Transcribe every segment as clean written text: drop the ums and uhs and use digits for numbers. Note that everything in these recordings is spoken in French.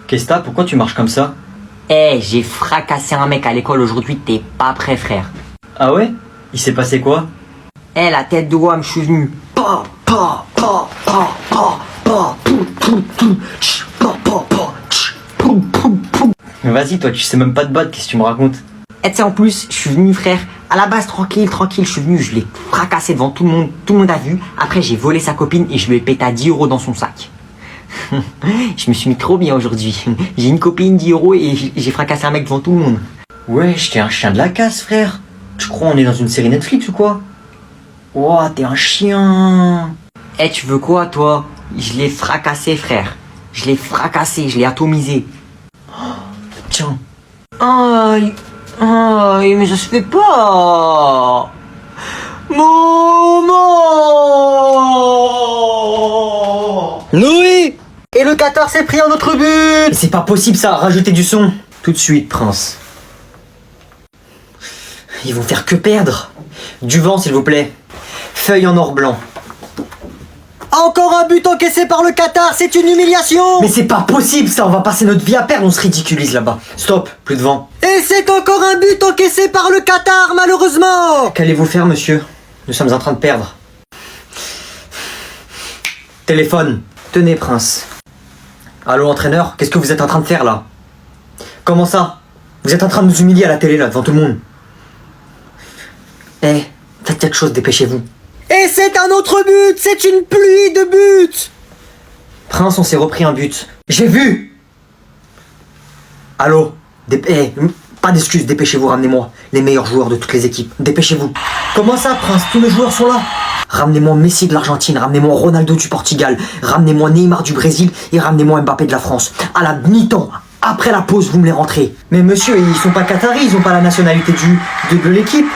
Qu'est-ce que t'as? Pourquoi tu marches comme ça? Eh, j'ai fracassé un mec à l'école aujourd'hui, t'es pas prêt, frère. Ah ouais? Il s'est passé quoi? Eh, la tête de Wam, je suis venu. Mais vas-y, toi, tu sais même pas te battre, qu'est-ce que tu me racontes? Et tu sais, en plus, je suis venu, frère, à la base, tranquille, je suis venu, je l'ai fracassé devant tout le monde a vu. Après, j'ai volé sa copine et je lui ai pété à 10 € dans son sac. Je me suis mis trop bien aujourd'hui. J'ai une copine, 10 € et j'ai fracassé un mec devant tout le monde. Ouais, t'es un chien de la casse, frère. Tu crois on est dans une série Netflix ou quoi? Ouah, t'es un chien. Eh, tu veux quoi, toi? Je l'ai fracassé, frère. Je l'ai fracassé, je l'ai atomisé. Tiens. Aïe, aïe, mais ça se fait pas. Maman! Noé! Et le Qatar s'est pris un autre but. C'est pas possible ça, rajoutez du son. Tout de suite, Prince. Ils vont faire que perdre. Du vent, s'il vous plaît. Feuille en or blanc. Encore un but encaissé par le Qatar, c'est une humiliation. Mais c'est pas possible ça, on va passer notre vie à perdre, on se ridiculise là-bas. Stop, plus de vent. Et c'est encore un but encaissé par le Qatar, malheureusement. Qu'allez-vous faire, monsieur? Nous sommes en train de perdre. Téléphone. Tenez, Prince. Allô, entraîneur, qu'est-ce que vous êtes en train de faire là? Comment ça? Vous êtes en train de nous humilier à la télé là, devant tout le monde. Eh, faites quelque chose, dépêchez-vous. Et c'est un autre but, c'est une pluie de buts. Prince, on s'est repris un but. J'ai vu. Allô? Pas d'excuses, dépêchez-vous, ramenez-moi les meilleurs joueurs de toutes les équipes. Dépêchez-vous. Comment ça, Prince? Tous les joueurs sont là. Ramenez-moi Messi de l'Argentine, ramenez-moi Ronaldo du Portugal, ramenez-moi Neymar du Brésil et ramenez-moi Mbappé de la France. À la mi-temps, après la pause, vous me les rentrez. Mais monsieur, ils sont pas qataris, ils ont pas la nationalité de l'équipe.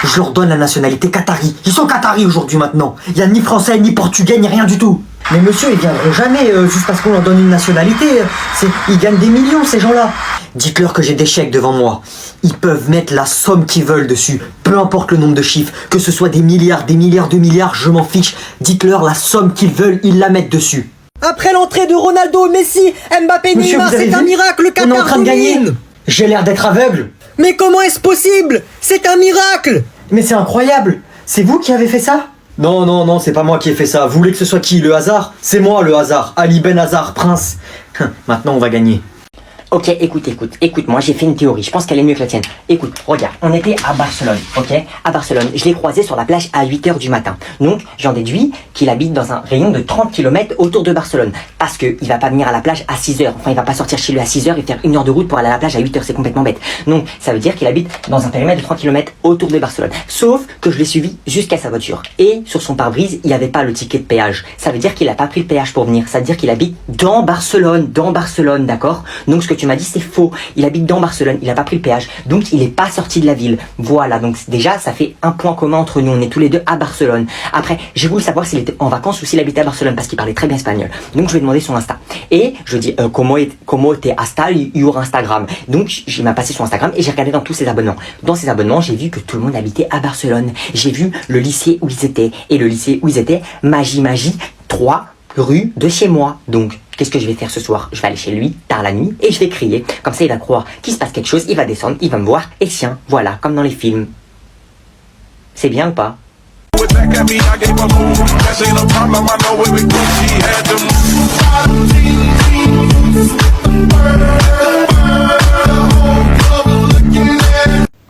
Je leur donne la nationalité qatari. Ils sont qataris aujourd'hui maintenant. Il n'y a ni français, ni portugais, ni rien du tout. Mais monsieur, ils viendront jamais juste parce qu'on leur donne une nationalité. Ils gagnent des millions, ces gens-là. Dites-leur que j'ai des chèques devant moi. Ils peuvent mettre la somme qu'ils veulent dessus. Peu importe le nombre de chiffres. Que ce soit des milliards, de milliards, je m'en fiche. Dites-leur la somme qu'ils veulent, ils la mettent dessus. Après l'entrée de Ronaldo, Messi, Mbappé, Monsieur, Neymar, c'est un miracle, le Qatar On est en train de gagner. domine. J'ai l'air d'être aveugle. Mais comment est-ce possible? C'est un miracle. Mais c'est incroyable. C'est vous qui avez fait ça? Non, c'est pas moi qui ai fait ça. Vous voulez que ce soit qui? Le hasard? C'est moi le hasard. Ali Ben Hazard, Prince. Maintenant on va gagner. Ok, écoute, moi j'ai fait une théorie, je pense qu'elle est mieux que la tienne. Écoute, regarde, on était à Barcelone, ok? À Barcelone, je l'ai croisé sur la plage à 8 h du matin. Donc, j'en déduis qu'il habite dans un rayon de 30 km autour de Barcelone. Parce que il va pas venir à la plage à 6 h. Enfin, il va pas sortir chez lui à 6 h et faire 1 heure de route pour aller à la plage à 8 h, c'est complètement bête. Donc, ça veut dire qu'il habite dans un périmètre de 30 km autour de Barcelone. Sauf que je l'ai suivi jusqu'à sa voiture. Et sur son pare-brise, il n'y avait pas le ticket de péage. Ça veut dire qu'il a pas pris le péage pour venir. Ça veut dire qu'il habite dans Barcelone, d'accord? Donc, ce que tu m'as dit, c'est faux. Il habite dans Barcelone, il a pas pris le péage, donc il est pas sorti de la ville. Voilà, donc déjà, ça fait un point commun entre nous. On est tous les deux à Barcelone. Après, j'ai voulu savoir s'il était en vacances ou s'il habitait à Barcelone parce qu'il parlait très bien espagnol. Donc, je lui ai demandé son Insta. Et je lui ai dit, comment était Insta, your Instagram. Donc, il m'a passé son Instagram et j'ai regardé dans tous ses abonnements. Dans ses abonnements, j'ai vu que tout le monde habitait à Barcelone. J'ai vu le lycée où ils étaient. Et le lycée où ils étaient, Magie, 3 rue de chez moi. Donc, qu'est-ce que je vais faire ce soir? Je vais aller chez lui, tard la nuit, et je vais crier. Comme ça, il va croire qu'il se passe quelque chose, il va descendre, il va me voir, et tiens, voilà, comme dans les films. C'est bien ou pas?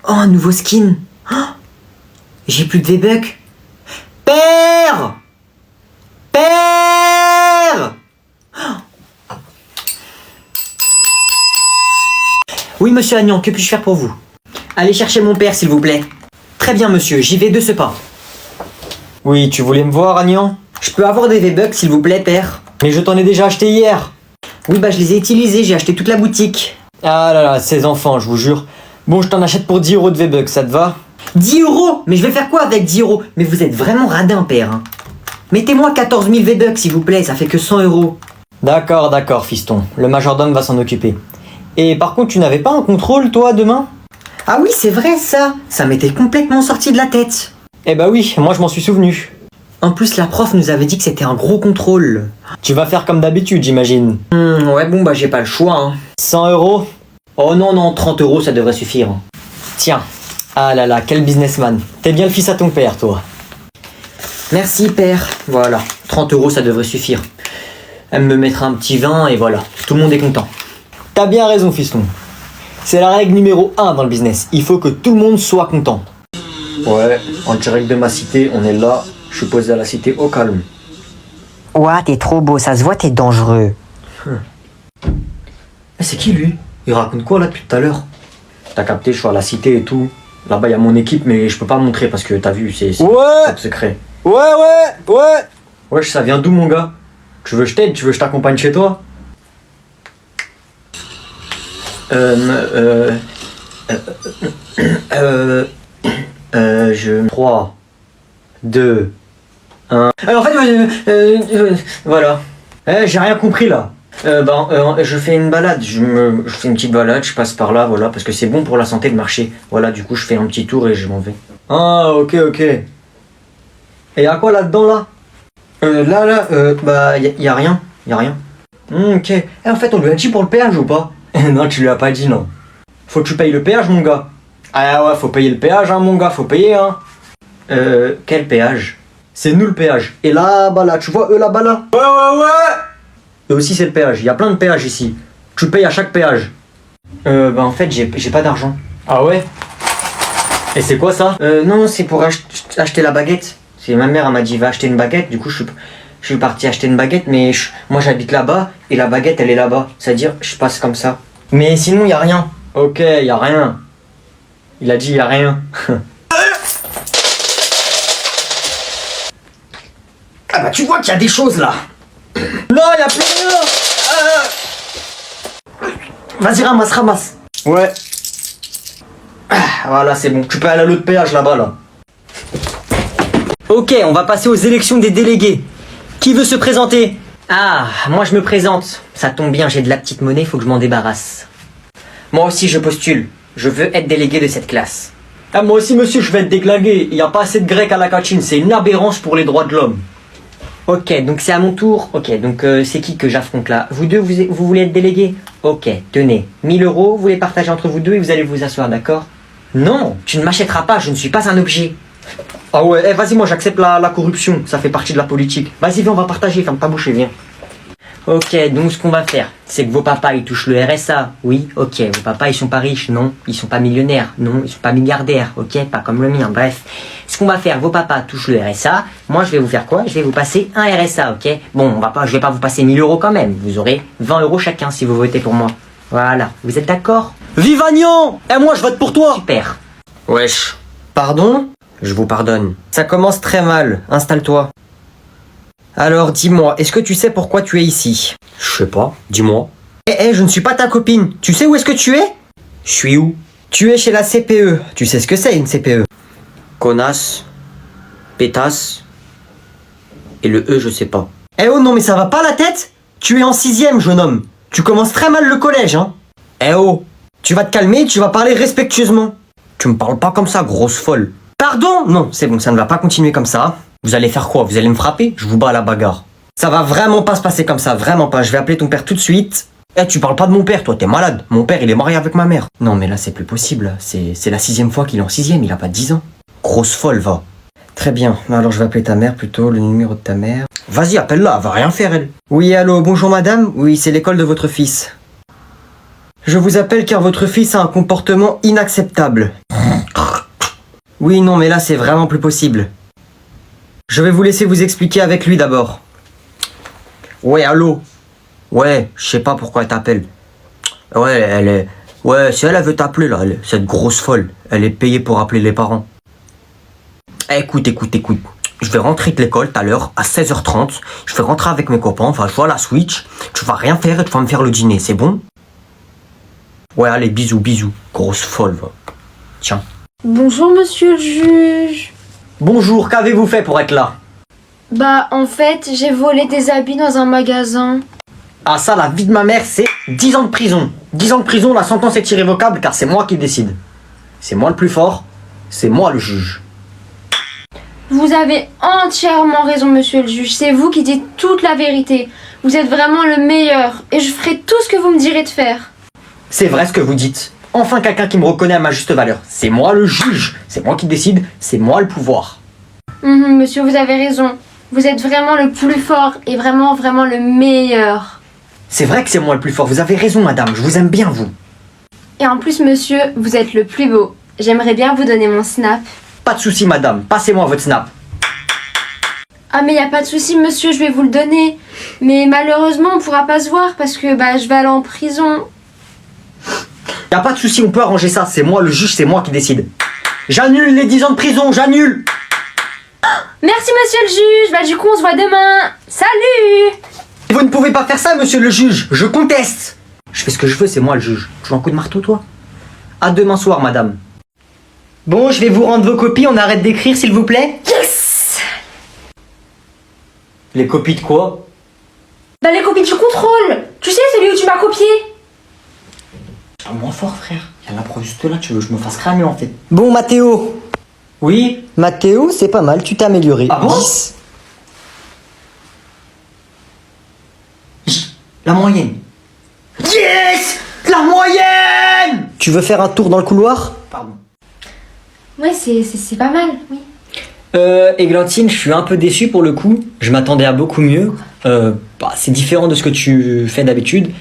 Oh, un nouveau skin. Oh, j'ai plus de V-Bucks. Père! Oui, monsieur Agnan, que puis-je faire pour vous? Allez chercher mon père, s'il vous plaît. Très bien, monsieur, j'y vais de ce pas. Oui, tu voulais me voir, Agnan? Je peux avoir des V-Bucks, s'il vous plaît, père? Mais je t'en ai déjà acheté hier. Oui, bah je les ai utilisés, j'ai acheté toute la boutique. Ah là là, ces enfants, je vous jure. Bon, je t'en achète pour 10 € de V-Bucks, ça te va? 10 €? Mais je vais faire quoi avec 10 €? Mais vous êtes vraiment radin, père. Hein. Mettez-moi 14 000 V-Bucks, s'il vous plaît, ça fait que 100 €. D'accord, fiston. Le majordome va s'en occuper. Et par contre, tu n'avais pas un contrôle, toi, demain? Ah oui, c'est vrai, ça. Ça m'était complètement sorti de la tête. Eh bah oui, moi je m'en suis souvenu. En plus, la prof nous avait dit que c'était un gros contrôle. Tu vas faire comme d'habitude, j'imagine. Ouais, bon, bah j'ai pas le choix. Hein. 100 euros? Oh non, non, 30 euros, ça devrait suffire. Tiens. Ah là là, quel businessman. T'es bien le fils à ton père, toi. Merci, père. Voilà, 30 euros, ça devrait suffire. Elle me mettra un petit vin et voilà, tout le monde est content. T'as bien raison, fiston. C'est la règle numéro 1 dans le business. Il faut que tout le monde soit content. Ouais, en direct de ma cité, on est là. Je suis posé à la cité au calme. Ouah, t'es trop beau, ça se voit, t'es dangereux. C'est qui lui? Il raconte quoi là depuis tout à l'heure? T'as capté, je suis à la cité et tout. Là-bas, il y a mon équipe, mais je peux pas montrer parce que t'as vu, c'est top secret. Ouais. Wesh, ça vient d'où, mon gars? Tu veux que je t'aide? Tu veux que je t'accompagne chez toi? Je... 3, 2, 1... Alors, en fait, voilà. J'ai rien compris, là. Je fais une balade, je fais une petite balade, je passe par là, voilà, parce que c'est bon pour la santé de marcher. Voilà, du coup, je fais un petit tour et je m'en vais. Ah, ok. Et y'a quoi là-dedans, là? Y a rien. Ok. En fait, on lui a dit pour le péage ou pas? Non, tu lui as pas dit, non. Faut que tu payes le péage, mon gars. Ah ouais, faut payer le péage, hein, mon gars, faut payer, hein. Quel péage? C'est nous le péage. Et là-bas, là, tu vois, eux là-bas, là? Ouais. Eux aussi, c'est le péage. Il y a plein de péages ici. Tu payes à chaque péage. En fait, j'ai pas d'argent. Ah ouais? Et c'est quoi ça? Non, c'est pour acheter la baguette. C'est ma mère, elle m'a dit, va acheter une baguette. Du coup, je suis parti acheter une baguette, mais moi, j'habite là-bas et la baguette, elle est là-bas. C'est-à-dire, je passe comme ça. Mais sinon, y a rien. Ok, y a rien. Il a dit y a rien. Ah bah, tu vois qu'il y a des choses là. Non, y a plus rien. Vas-y, ramasse. Ouais. Voilà, c'est bon. Tu peux aller à l'autre péage là-bas, là. Ok, on va passer aux élections des délégués. Qui veut se présenter? Ah, moi je me présente. Ça tombe bien, j'ai de la petite monnaie, faut que je m'en débarrasse. Moi aussi je postule. Je veux être délégué de cette classe. Ah, moi aussi, monsieur, je vais être déglingué. Y a pas assez de grecs à la cantine. C'est une aberrance pour les droits de l'homme. Ok, donc c'est à mon tour. Ok, donc c'est qui que j'affronte là? Vous deux, vous voulez être délégué? Ok, tenez. 1000 euros, vous les partagez entre vous deux et vous allez vous asseoir, d'accord? Non, tu ne m'achèteras pas, je ne suis pas un objet. Ah ouais, vas-y, moi j'accepte la corruption. Ça fait partie de la politique. Vas-y, viens, on va partager. Ferme ta bouche et viens. Ok, donc ce qu'on va faire, c'est que vos papas ils touchent le RSA, oui, ok, vos papas ils sont pas riches, non, ils sont pas millionnaires, non, ils sont pas milliardaires, ok, pas comme le mien, bref. Ce qu'on va faire, vos papas touchent le RSA, moi je vais vous faire quoi? Je vais vous passer un RSA, ok? Bon, je vais pas vous passer 1000 euros quand même, vous aurez 20 euros chacun si vous votez pour moi. Voilà, vous êtes d'accord? Vive Agnan! Et moi, je vote pour toi! Super. Wesh. Pardon? Je vous pardonne. Ça commence très mal. Installe-toi. Alors, dis-moi, est-ce que tu sais pourquoi tu es ici? Je sais pas, dis-moi. Je ne suis pas ta copine. Tu sais où est-ce que tu es? Je suis où? Tu es chez la CPE. Tu sais ce que c'est une CPE? Connasse, pétasse, et le E, je sais pas. Oh non, mais ça va pas la tête? Tu es en 6ème, jeune homme. Tu commences très mal le collège, hein? Oh! Tu vas te calmer, tu vas parler respectueusement. Tu me parles pas comme ça, grosse folle. Pardon? Non, c'est bon, ça ne va pas continuer comme ça. Vous allez faire quoi? Vous allez me frapper? Je vous bats à la bagarre. Ça va vraiment pas se passer comme ça, vraiment pas. Je vais appeler ton père tout de suite. Tu parles pas de mon père, toi, t'es malade. Mon père, il est marié avec ma mère. Non, mais là, c'est plus possible. C'est la 6ème fois qu'il est en 6ème, il a pas 10 ans. Grosse folle, va. Très bien, alors je vais appeler ta mère plutôt, le numéro de ta mère. Vas-y, appelle-la, elle va rien faire, elle. Oui, allô, bonjour madame. Oui, c'est l'école de votre fils. Je vous appelle car votre fils a un comportement inacceptable. Oui, non, mais là, c'est vraiment plus possible. Je vais vous laisser vous expliquer avec lui d'abord. Ouais, allô? Ouais, je sais pas pourquoi elle t'appelle. Ouais, elle est... Ouais, si elle veut t'appeler, là, cette grosse folle, elle est payée pour appeler les parents. Écoute. Je vais rentrer de l'école tout à l'heure, à 16h30. Je vais rentrer avec mes copains, on va jouer à la Switch. Tu vas rien faire et tu vas me faire le dîner, c'est bon? Ouais, allez, bisous. Grosse folle, va. Tiens. Bonjour monsieur le juge. Bonjour, qu'avez-vous fait pour être là? Bah en fait j'ai volé des habits dans un magasin. Ah ça, la vie de ma mère, c'est 10 ans de prison. 10 ans de prison, la sentence est irrévocable car c'est moi qui décide. C'est moi le plus fort, c'est moi le juge. Vous avez entièrement raison, monsieur le juge. C'est vous qui dites toute la vérité. Vous êtes vraiment le meilleur. Et je ferai tout ce que vous me direz de faire. C'est vrai ce que vous dites. Enfin quelqu'un qui me reconnaît à ma juste valeur. C'est moi le juge. C'est moi qui décide. C'est moi le pouvoir. Monsieur, vous avez raison. Vous êtes vraiment le plus fort et vraiment, vraiment le meilleur. C'est vrai que c'est moi le plus fort. Vous avez raison, madame. Je vous aime bien, vous. Et en plus, monsieur, vous êtes le plus beau. J'aimerais bien vous donner mon snap. Pas de souci, madame. Passez-moi votre snap. Ah mais y a pas de souci, monsieur, je vais vous le donner. Mais malheureusement, on pourra pas se voir parce que je vais aller en prison. Y a pas de souci, on peut arranger ça. C'est moi le juge, c'est moi qui décide. J'annule les 10 ans de prison, j'annule. Merci, monsieur le juge. Du coup, on se voit demain. Salut! Vous ne pouvez pas faire ça, monsieur le juge. Je conteste. Je fais ce que je veux, c'est moi le juge. Tu veux un coup de marteau, toi? À demain soir, madame. Bon, je vais vous rendre vos copies, on arrête d'écrire s'il vous plaît. Yes! Les copies de quoi? Les copies du contrôle. Tu sais, celui où tu m'as copié. Moins fort, frère. Y'a la preuve juste là, tu veux que je me fasse cramer en fait. Bon, Mathéo. Oui? Mathéo, c'est pas mal, tu t'es amélioré. Ah bon? 10. La moyenne. Yes! La moyenne! Tu veux faire un tour dans le couloir? Pardon. Ouais, c'est pas mal, oui. Églantine, je suis un peu déçu pour le coup. Je m'attendais à beaucoup mieux. C'est différent de ce que tu fais d'habitude.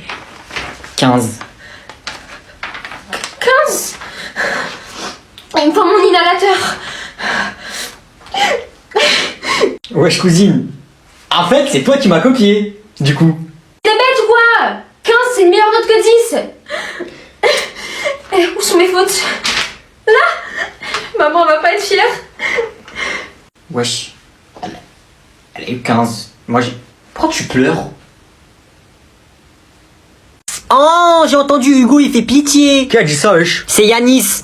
15. 15. Il me faut mon inhalateur. Wesh cousine. En fait, c'est toi qui m'as copié. Du coup. T'es bête ou quoi? 15, c'est une meilleure note que 10. Où sont mes fautes? Là? Maman va pas être fière. Wesh. Elle a eu 15. Moi j'ai. Pourquoi tu pleures? Oh, j'ai entendu Hugo, il fait pitié. Qui a dit ça, wesh? C'est Yanis.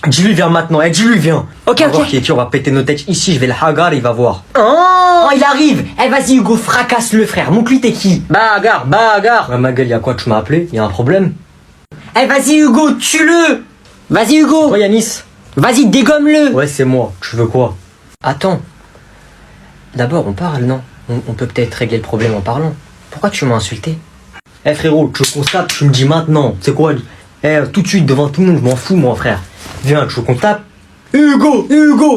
Dis-lui, viens maintenant. Dis-lui, viens. Ok, On va voir ok. qui est qui, on va péter nos têtes ici. Je vais le hagar, il va voir. Oh, il arrive. Eh, vas-y Hugo, fracasse-le frère. Montre-lui t'es qui. Bagarre. Ouais, ma gueule, y'a quoi? Tu m'as appelé? Y'a un problème? Eh, vas-y Hugo, tue-le. Vas-y Hugo. Toi, Yanis? Vas-y, dégomme-le. Ouais, c'est moi. Tu veux quoi? Attends. D'abord, on parle, non? On peut peut-être régler le problème en parlant. Pourquoi tu m'as insulté? Eh frérot, tu constates, tu me dis maintenant. C'est quoi? Tout de suite, devant tout le monde, je m'en fous, mon frère. Viens, tu veux qu'on tape? Hugo!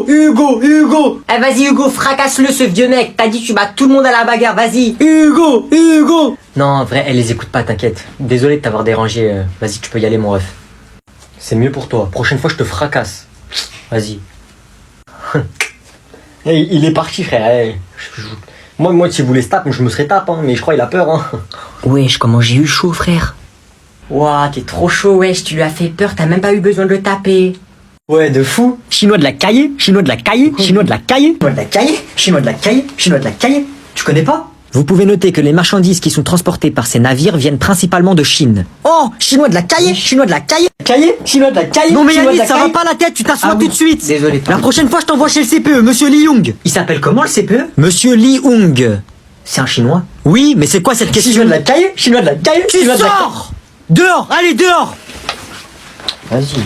Eh, vas-y Hugo, fracasse-le ce vieux mec. T'as dit tu bats tout le monde à la bagarre, vas-y. Hugo! Non, en vrai, elle les écoute pas, t'inquiète. Désolé de t'avoir dérangé. Vas-y, tu peux y aller, mon ref. C'est mieux pour toi. Prochaine fois, je te fracasse. Vas-y. Hey, il est parti, frère. Hey, moi, si vous voulez se taper, je me serais tape, hein, mais je crois qu'il a peur. Hein. Wesh, comment j'ai eu chaud frère. Ouah, t'es trop chaud wesh, tu lui as fait peur, t'as même pas eu besoin de le taper. Ouais, de fou. Chinois de la cahier, chinois de la cahier, chinois de la cahier. Chinois de la caille. Tu connais pas? Vous pouvez noter que les marchandises qui sont transportées par ces navires viennent principalement de Chine. Oh, chinois de la cahier, chinois de la cahier. Chinois de la caille. Non mais chinois de Yannis, la ça va caille. pas la tête, tu t'assois Ah tout oui. de suite. Désolé, La pardon. prochaine fois je t'envoie chez le CPE, monsieur Li Young. Il s'appelle comment le CPE? Monsieur Li Hung. C'est un chinois. Oui, mais c'est quoi cette question? Chinois de la caille. Tu sors. Dehors, allez dehors. Vas-y.